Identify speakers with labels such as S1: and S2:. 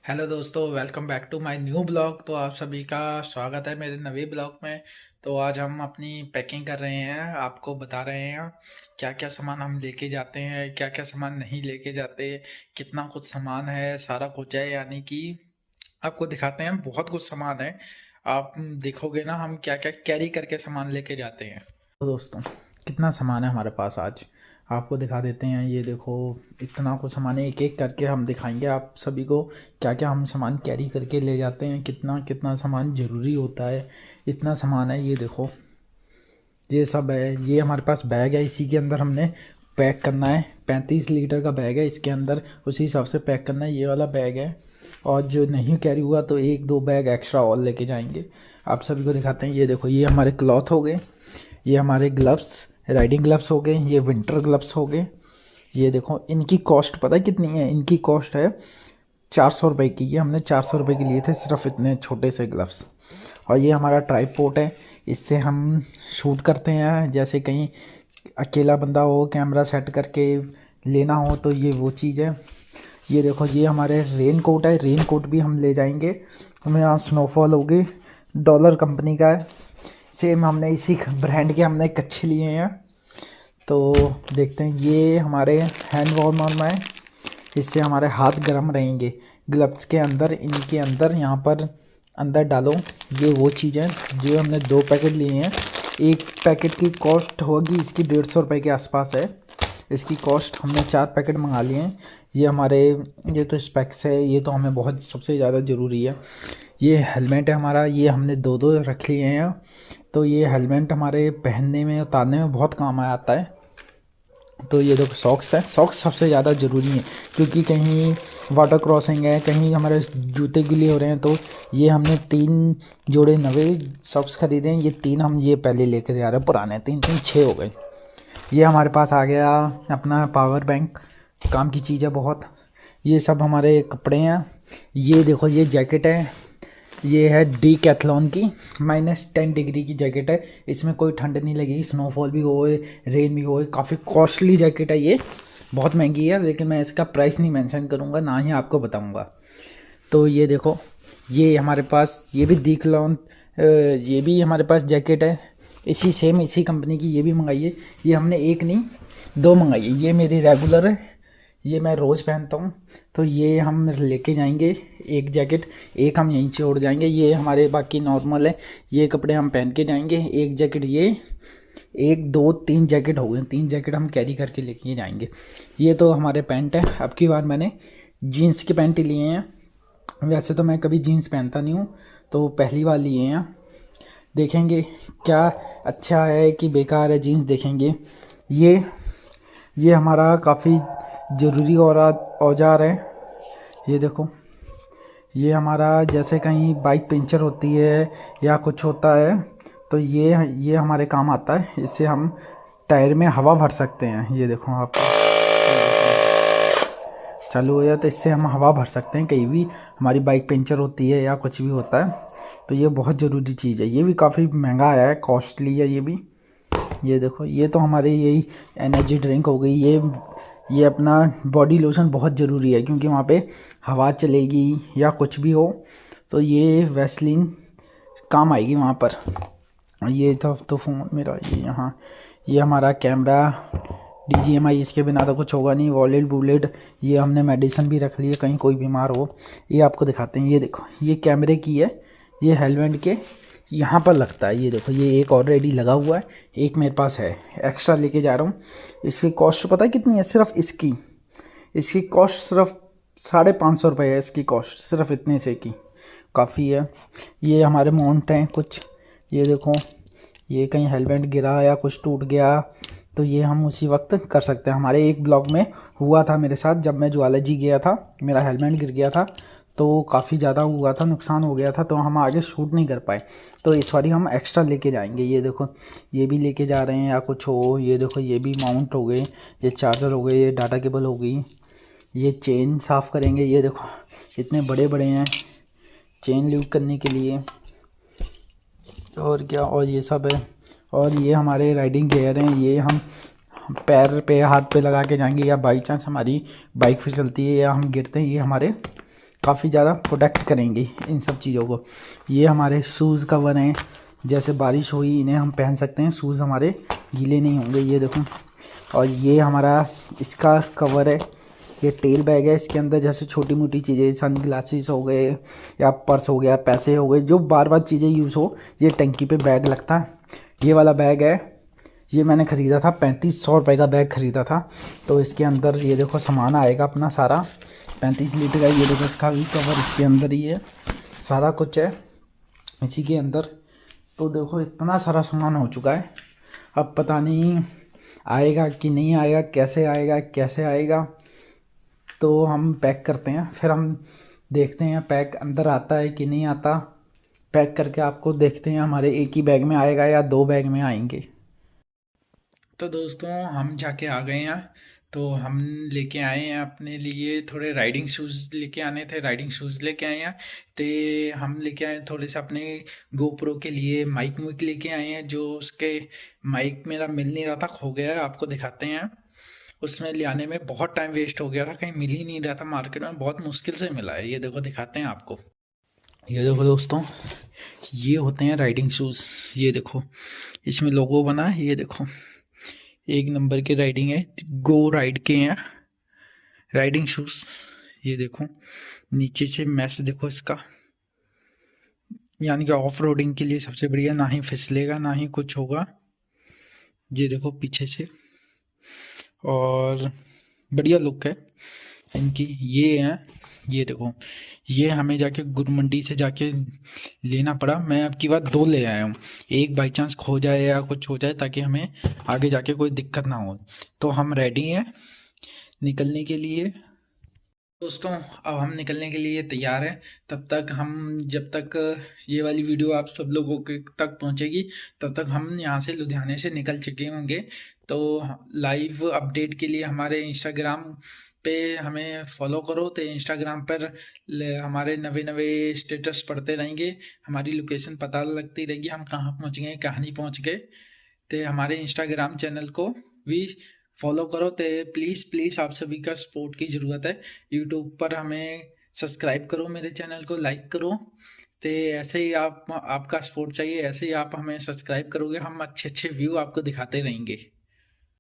S1: Hello दोस्तों, welcome back to my new blog. तो आप सभी का स्वागत है मेरे नए ब्लॉग में। तो आज हम अपनी पैकिंग कर रहे हैं, आपको बता रहे हैं क्या क्या सामान हम लेके जाते हैं, क्या क्या सामान नहीं लेके जाते, कितना कुछ सामान है, सारा कुछ है। यानी कि आपको दिखाते हैं, बहुत कुछ सामान है। आप देखोगे ना हम क्या क्या कैरी करके सामान लेके जाते हैं। तो दोस्तों, कितना सामान है हमारे पास आज आपको दिखा देते हैं। ये देखो, इतना कुछ सामान है, एक एक करके हम दिखाएंगे आप सभी को क्या क्या हम सामान कैरी करके ले जाते हैं, कितना कितना सामान ज़रूरी होता है। इतना सामान है, ये देखो, ये सब है। ये हमारे पास बैग है, इसी के अंदर हमने पैक करना है। 35 लीटर का बैग है, इसके अंदर उसी हिसाब से पैक करना है। ये वाला बैग है, और जो नहीं कैरी हुआ तो एक दो बैग एक्स्ट्रा और लेके जाएंगे। आप सभी को दिखाते हैं। ये देखो, ये हमारे क्लॉथ हो गए, ये हमारे ग्लव्स, राइडिंग ग्लव्स हो गए, ये विंटर ग्लव्स हो गए। ये देखो, इनकी कॉस्ट पता है कितनी है? इनकी कॉस्ट है 400 रुपये की। ये हमने 400 रुपये के लिए थे, सिर्फ इतने छोटे से ग्लव्स। और ये हमारा ट्राइपॉड है, इससे हम शूट करते हैं। जैसे कहीं अकेला बंदा हो, कैमरा सेट करके लेना हो, तो ये वो चीज़ है। ये देखो, ये हमारे रेन कोट है, रेन कोट भी हम ले जाएंगे। हमें यहाँ स्नोफॉल होगी, डॉलर कंपनी का है। सेम हमने इसी ब्रांड के हमने कच्छे लिए हैं। तो देखते हैं, ये हमारे हैंड वार्मर है, इससे हमारे हाथ गर्म रहेंगे। ग्लव्स के अंदर, इनके अंदर, यहाँ पर अंदर डालो। ये वो चीज़ है जो हमने 2 पैकेट लिए हैं। एक पैकेट की कॉस्ट होगी इसकी 150 रुपये के आसपास है। इसकी कॉस्ट हमने 4 पैकेट मंगा लिए हैं। ये हमारे, ये तो स्पेक्स है, ये तो हमें बहुत सबसे ज़्यादा ज़रूरी है। ये हेलमेट है हमारा, ये हमने दो दो रख लिए हैं। तो ये हेलमेट हमारे पहनने में, उतारने में बहुत काम आता है। तो ये देखो, सॉक्स है, सॉक्स सबसे ज़्यादा ज़रूरी है, क्योंकि कहीं वाटर क्रॉसिंग है, कहीं हमारे जूते गीले हो रहे हैं। तो ये हमने 3 जोड़े नवे सॉक्स खरीदे हैं। ये 3 हम ये पहले लेकर जा रहे हैं, पुराने 3 3 6 हो गए। ये हमारे पास आ गया अपना पावर बैंक, काम की चीज़ है बहुत। ये सब हमारे कपड़े हैं। ये देखो, ये जैकेट है, ये है डीकैथलॉन की, -10 डिग्री की जैकेट है। इसमें कोई ठंड नहीं लगेगी, स्नोफॉल भी होए, रेन भी होए। काफ़ी कॉस्टली जैकेट है ये, बहुत महंगी है, लेकिन मैं इसका प्राइस नहीं मेंशन करूँगा, ना ही आपको बताऊँगा। तो ये देखो, ये हमारे पास, ये भी डीकैथलॉन, ये भी हमारे पास जैकेट है, इसी सेम इसी कंपनी की। ये भी मंगाइए, ये हमने एक नहीं 2 मंगाई है। ये मेरी रेगुलर है, ये मैं रोज़ पहनता हूँ। तो ये हम लेके जाएंगे एक जैकेट, एक हम यहीं छोड़ जाएंगे। ये हमारे बाकी नॉर्मल है, ये कपड़े हम पहन के जाएंगे। एक जैकेट, ये 1 2 3 जैकेट हो गए, 3 जैकेट हम कैरी करके लेके जाएंगे। ये तो हमारे पैंट है। अब की बार मैंने जीन्स के पैंट लिए हैं, वैसे तो मैं कभी जीन्स पहनता नहीं हूँ, तो पहली बार लिए हैं। देखेंगे क्या अच्छा है कि बेकार है, जीन्स देखेंगे। ये हमारा काफ़ी ज़रूरी औजार है। ये देखो, ये हमारा जैसे कहीं बाइक पंचर होती है या कुछ होता है, तो ये हमारे काम आता है। इससे हम टायर में हवा भर सकते हैं। ये देखो, आप चालू हो जाए तो इससे हम हवा भर सकते हैं, कहीं भी हमारी बाइक पंचर होती है या कुछ भी होता है। तो ये बहुत ज़रूरी चीज़ है। ये भी काफ़ी महंगा आया है, कॉस्टली है ये भी। ये देखो, ये तो हमारी यही एनर्जी ड्रिंक हो गई। ये अपना बॉडी लोशन बहुत ज़रूरी है, क्योंकि वहाँ पे हवा चलेगी या कुछ भी हो तो ये वैसलीन काम आएगी वहाँ पर। ये तो फ़ोन मेरा, ये यहाँ, ये हमारा कैमरा DJI, इसके बिना तो कुछ होगा नहीं। वॉलेट वूलेट, ये हमने मेडिसिन भी रख ली है, कहीं कोई बीमार हो। ये आपको दिखाते हैं। ये देखो, ये कैमरे की है, ये हेलमेट के यहाँ पर लगता है। ये देखो, ये एक ऑलरेडी लगा हुआ है, एक मेरे पास है, एक्स्ट्रा लेके जा रहा हूँ। इसकी कॉस्ट पता है कितनी है? सिर्फ इसकी कॉस्ट सिर्फ 550 रुपये है। इसकी कॉस्ट सिर्फ इतने से की काफ़ी है। ये हमारे माउंट हैं कुछ, ये देखो, ये कहीं हेलमेट गिरा या कुछ टूट गया तो ये हम उसी वक्त कर सकते हैं। हमारे एक ब्लॉग में हुआ था मेरे साथ, जब मैं ज्वालजी गया था, मेरा हेलमेट गिर गया था, तो काफ़ी ज़्यादा हुआ था, नुकसान हो गया था, तो हम आगे शूट नहीं कर पाए। तो इस बारी हम एक्स्ट्रा लेके जाएंगे। ये देखो, ये भी लेके जा रहे हैं या कुछ हो। ये देखो, ये भी माउंट हो गए, ये चार्जर हो गए, ये डाटा केबल हो गई, ये चेन साफ़ करेंगे। ये देखो, इतने बड़े बड़े हैं चेन लूप करने के लिए, और क्या, और ये सब है। और ये हमारे राइडिंग गियर हैं, ये हम पैर पे, हाथ पे लगा के जाएंगे, या बाई चांस हमारी बाइक फिसलती है या हम गिरते हैं, ये हमारे काफ़ी ज़्यादा प्रोटेक्ट करेंगी इन सब चीज़ों को। ये हमारे शूज़ कवर हैं, जैसे बारिश हुई इन्हें हम पहन सकते हैं, शूज़ हमारे गीले नहीं होंगे, ये देखो। और ये हमारा इसका कवर है, ये टेल बैग है, इसके अंदर जैसे छोटी मोटी चीज़ें, सन ग्लासेस हो गए या पर्स हो गया, पैसे हो गए, जो बार बार चीज़ें यूज़ हो, ये टंकी पे बैग लगता है। ये वाला बैग है, ये मैंने ख़रीदा था, 3500 रुपये का बैग ख़रीदा था। तो इसके अंदर ये देखो सामान आएगा अपना सारा, 35 लीटर का। ये देखो इसका भी कवर इसके अंदर ही है, सारा कुछ है इसी के अंदर। तो देखो इतना सारा सामान हो चुका है, अब पता नहीं आएगा कि नहीं आएगा, कैसे आएगा कैसे आएगा। तो हम पैक करते हैं, फिर हम देखते हैं पैक अंदर आता है कि नहीं आता। पैक करके आपको देखते हैं हमारे एक ही बैग में आएगा या 2 बैग में आएंगे। तो दोस्तों हम जाके आ गए हैं। तो हम लेके आए हैं अपने लिए थोड़े राइडिंग शूज़, लेके आने थे, राइडिंग शूज़ लेके आए हैं। तो हम लेके आए थोड़े से अपने गोप्रो के लिए माइक मुइक लेके आए हैं, जो उसके माइक मेरा मिल नहीं रहा था, खो गया है, आपको दिखाते हैं। उसमें ले आने में बहुत टाइम वेस्ट हो गया था, कहीं मिल ही नहीं रहा था, मार्केट में बहुत मुश्किल से मिला है। ये देखो दिखाते हैं आपको, ये देखो दोस्तों, ये होते हैं राइडिंग शूज़। ये देखो इसमें लोगो बना है, ये देखो एक नंबर की राइडिंग है, गो राइड के हैं राइडिंग शूज़। ये देखो नीचे से मैश देखो इसका, यानी कि ऑफ रोडिंग के लिए सबसे बढ़िया, ना ही फिसलेगा ना ही कुछ होगा। ये देखो पीछे से, और बढ़िया लुक है इनकी। ये हैं, ये देखो, ये हमें जाके गुरु मंडी से जाके लेना पड़ा। मैं अब की बार 2 ले आया हूँ, एक बाई चांस खो जाए या कुछ हो जाए, ताकि हमें आगे जाके कोई दिक्कत ना हो। तो हम रेडी हैं निकलने के लिए। दोस्तों अब हम निकलने के लिए तैयार हैं। तब तक हम, जब तक ये वाली वीडियो आप सब लोगों के तक पहुंचेगी, तब तक हम यहाँ से लुधियाने से निकल चुके होंगे। तो लाइव अपडेट के लिए हमारे इंस्टाग्राम पे हमें फॉलो करो। तो इंस्टाग्राम पर हमारे नवे नवे स्टेटस पढ़ते रहेंगे, हमारी लोकेशन पता लगती रहेगी, हम कहाँ पहुँच गए कहाँ नहीं पहुँच गए। तो हमारे इंस्टाग्राम चैनल को भी फॉलो करो। तो प्लीज़ प्लीज़ आप सभी का सपोर्ट की ज़रूरत है। यूट्यूब पर हमें सब्सक्राइब करो, मेरे चैनल को लाइक करो। तो ऐसे ही आपका सपोर्ट चाहिए, ऐसे ही आप हमें सब्सक्राइब करोगे, हम अच्छे अच्छे व्यू आपको दिखाते रहेंगे।